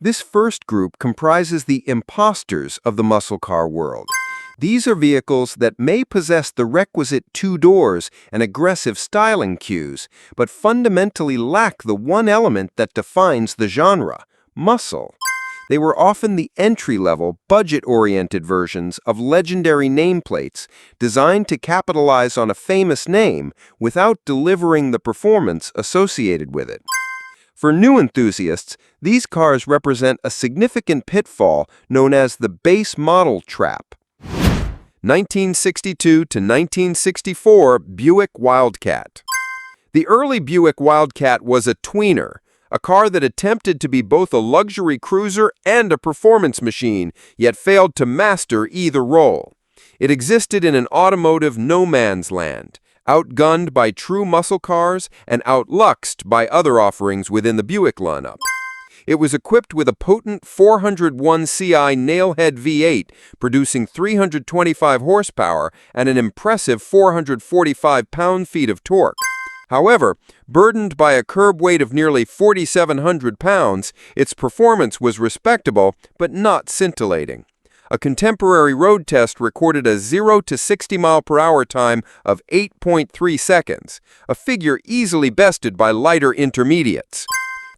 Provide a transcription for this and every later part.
This first group comprises the imposters of the muscle car world. These are vehicles that may possess the requisite two doors and aggressive styling cues, but fundamentally lack the one element that defines the genre: muscle. They were often the entry-level, budget-oriented versions of legendary nameplates designed to capitalize on a famous name without delivering the performance associated with it. For new enthusiasts, these cars represent a significant pitfall known as the base model trap. 1962 to 1964 Buick Wildcat. The early Buick Wildcat was a tweener, a car that attempted to be both a luxury cruiser and a performance machine, yet failed to master either role. It existed in an automotive no man's land, outgunned by true muscle cars and outluxed by other offerings within the Buick lineup. It was equipped with a potent 401 CI nailhead V8, producing 325 horsepower and an impressive 445 pound-feet of torque. However, burdened by a curb weight of nearly 4,700 pounds, its performance was respectable but not scintillating. A contemporary road test recorded a 0 to 60 mph time of 8.3 seconds, a figure easily bested by lighter intermediates.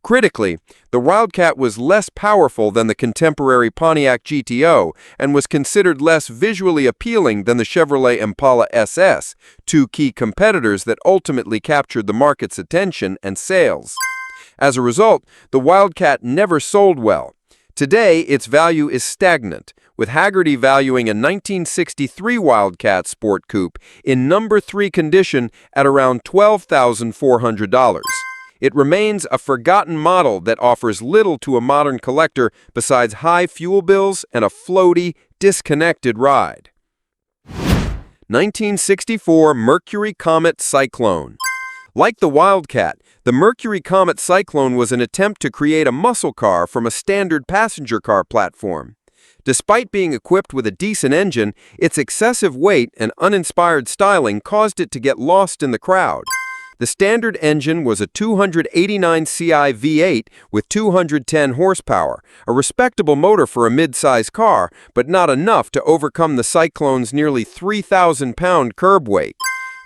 Critically, the Wildcat was less powerful than the contemporary Pontiac GTO and was considered less visually appealing than the Chevrolet Impala SS, two key competitors that ultimately captured the market's attention and sales. As a result, the Wildcat never sold well. Today, its value is stagnant, with Hagerty valuing a 1963 Wildcat Sport Coupe in number 3 condition at around $12,400. It remains a forgotten model that offers little to a modern collector besides high fuel bills and a floaty, disconnected ride. 1964 Mercury Comet Cyclone. Like the Wildcat, the Mercury Comet Cyclone was an attempt to create a muscle car from a standard passenger car platform. Despite being equipped with a decent engine, its excessive weight and uninspired styling caused it to get lost in the crowd. The standard engine was a 289 CI V8 with 210 horsepower, a respectable motor for a mid-size car, but not enough to overcome the Cyclone's nearly 3,000-pound curb weight.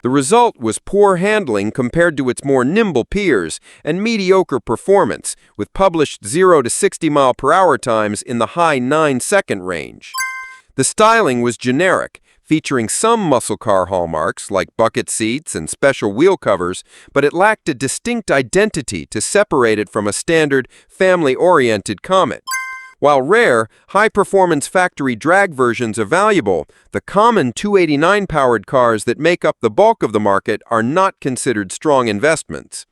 The result was poor handling compared to its more nimble peers and mediocre performance, with published 0 to 60 mph times in the high 9-second range. The styling was generic, featuring some muscle car hallmarks like bucket seats and special wheel covers, but it lacked a distinct identity to separate it from a standard, family-oriented Comet. While rare, high-performance factory drag versions are valuable, the common 289-powered cars that make up the bulk of the market are not considered strong investments.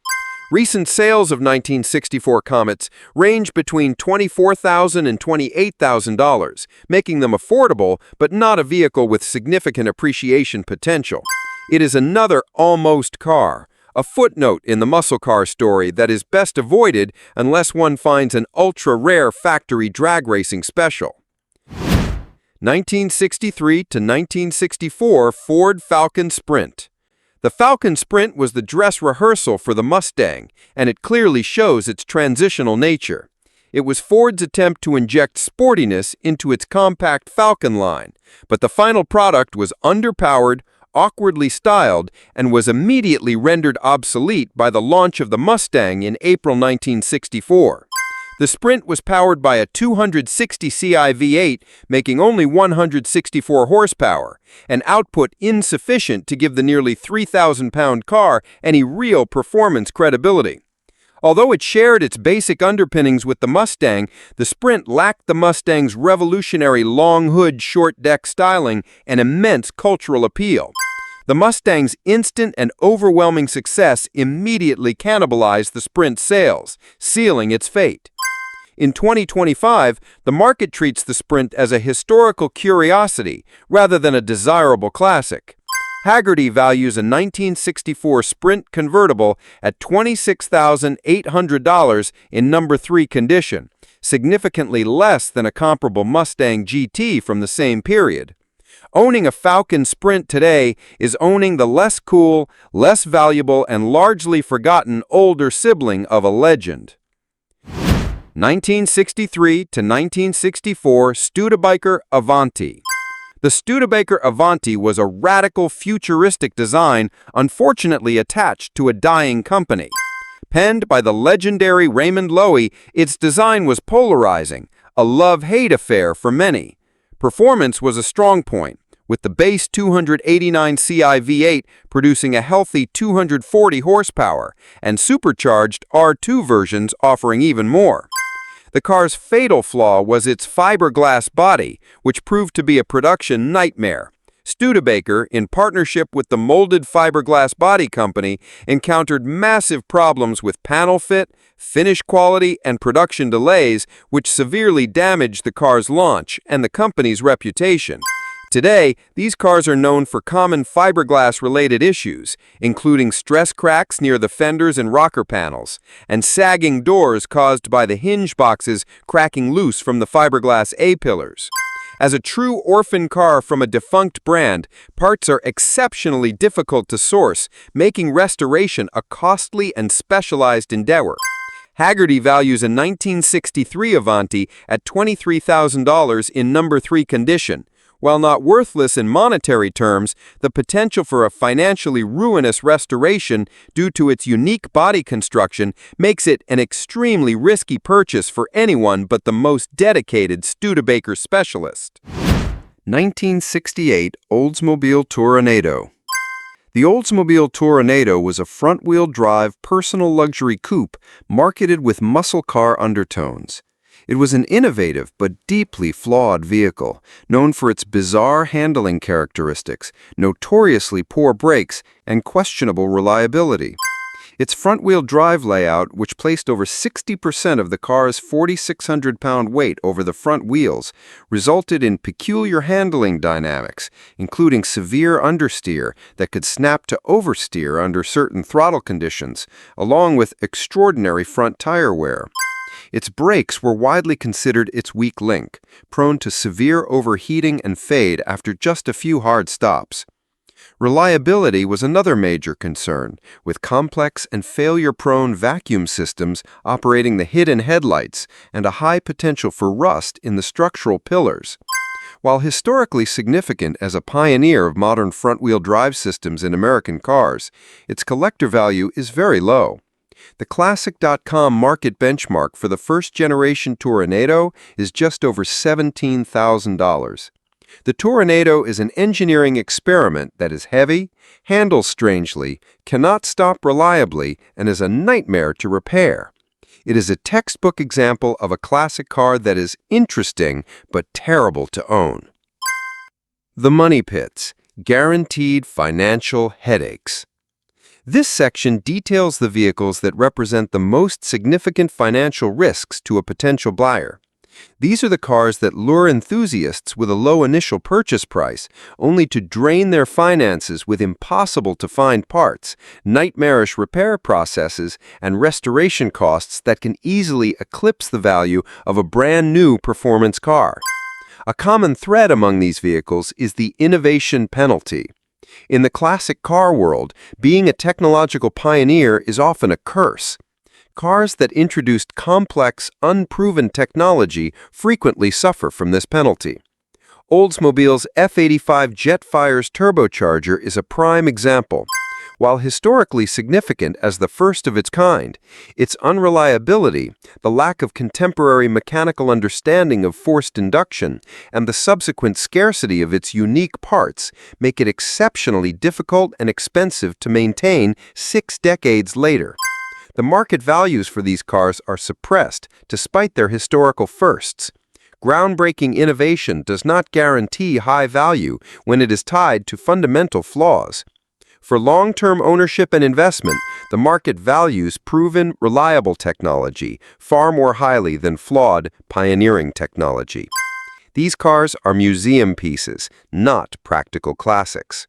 Recent sales of 1964 Comets range between $24,000 and $28,000, making them affordable but not a vehicle with significant appreciation potential. It is another almost car, a footnote in the muscle car story that is best avoided unless one finds an ultra-rare factory drag racing special. 1963 to 1964 Ford Falcon Sprint. The Falcon Sprint was the dress rehearsal for the Mustang, and it clearly shows its transitional nature. It was Ford's attempt to inject sportiness into its compact Falcon line, but the final product was underpowered, awkwardly styled, and was immediately rendered obsolete by the launch of the Mustang in April 1964. The Sprint was powered by a 260 CI V8, making only 164 horsepower, an output insufficient to give the nearly 3,000-pound car any real performance credibility. Although it shared its basic underpinnings with the Mustang, the Sprint lacked the Mustang's revolutionary long hood, short deck styling and immense cultural appeal. The Mustang's instant and overwhelming success immediately cannibalized the Sprint's sales, sealing its fate. In 2025, the market treats the Sprint as a historical curiosity rather than a desirable classic. Hagerty values a 1964 Sprint convertible at $26,800 in number 3 condition, significantly less than a comparable Mustang GT from the same period. Owning a Falcon Sprint today is owning the less cool, less valuable, and largely forgotten older sibling of a legend. 1963 to 1964 Studebaker Avanti. The Studebaker Avanti was a radical futuristic design unfortunately attached to a dying company. Penned by the legendary Raymond Loewy, its design was polarizing, a love-hate affair for many. Performance was a strong point, with the base 289 Ci V8 producing a healthy 240 horsepower, and supercharged R2 versions offering even more. The car's fatal flaw was its fiberglass body, which proved to be a production nightmare. Studebaker, in partnership with the molded fiberglass body company, encountered massive problems with panel fit, finish quality, and production delays, which severely damaged the car's launch and the company's reputation. Today, these cars are known for common fiberglass-related issues, including stress cracks near the fenders and rocker panels, and sagging doors caused by the hinge boxes cracking loose from the fiberglass A-pillars. As a true orphan car from a defunct brand, parts are exceptionally difficult to source, making restoration a costly and specialized endeavor. Hagerty values a 1963 Avanti at $23,000 in number 3 condition. While not worthless in monetary terms, the potential for a financially ruinous restoration due to its unique body construction makes it an extremely risky purchase for anyone but the most dedicated Studebaker specialist. 1968 Oldsmobile Toronado. The Oldsmobile Toronado was a front-wheel drive personal luxury coupe marketed with muscle car undertones. It was an innovative but deeply flawed vehicle, known for its bizarre handling characteristics, notoriously poor brakes, and questionable reliability. Its front-wheel drive layout, which placed over 60% of the car's 4,600-pound weight over the front wheels, resulted in peculiar handling dynamics, including severe understeer that could snap to oversteer under certain throttle conditions, along with extraordinary front tire wear. Its brakes were widely considered its weak link, prone to severe overheating and fade after just a few hard stops. Reliability was another major concern, with complex and failure-prone vacuum systems operating the hidden headlights and a high potential for rust in the structural pillars. While historically significant as a pioneer of modern front-wheel drive systems in American cars, its collector value is very low. The Classic.com market benchmark for the first-generation Toronado is just over $17,000. The Toronado is an engineering experiment that is heavy, handles strangely, cannot stop reliably, and is a nightmare to repair. It is a textbook example of a classic car that is interesting but terrible to own. The Money Pits: Guaranteed Financial Headaches. This section details the vehicles that represent the most significant financial risks to a potential buyer. These are the cars that lure enthusiasts with a low initial purchase price, only to drain their finances with impossible-to-find parts, nightmarish repair processes, and restoration costs that can easily eclipse the value of a brand-new performance car. A common thread among these vehicles is the innovation penalty. In the classic car world, being a technological pioneer is often a curse. Cars that introduced complex, unproven technology frequently suffer from this penalty. Oldsmobile's F85 Jetfire's turbocharger is a prime example. While historically significant as the first of its kind, its unreliability, the lack of contemporary mechanical understanding of forced induction, and the subsequent scarcity of its unique parts make it exceptionally difficult and expensive to maintain 6 decades later. The market values for these cars are suppressed despite their historical firsts. Groundbreaking innovation does not guarantee high value when it is tied to fundamental flaws. For long-term ownership and investment, the market values proven, reliable technology far more highly than flawed, pioneering technology. These cars are museum pieces, not practical classics.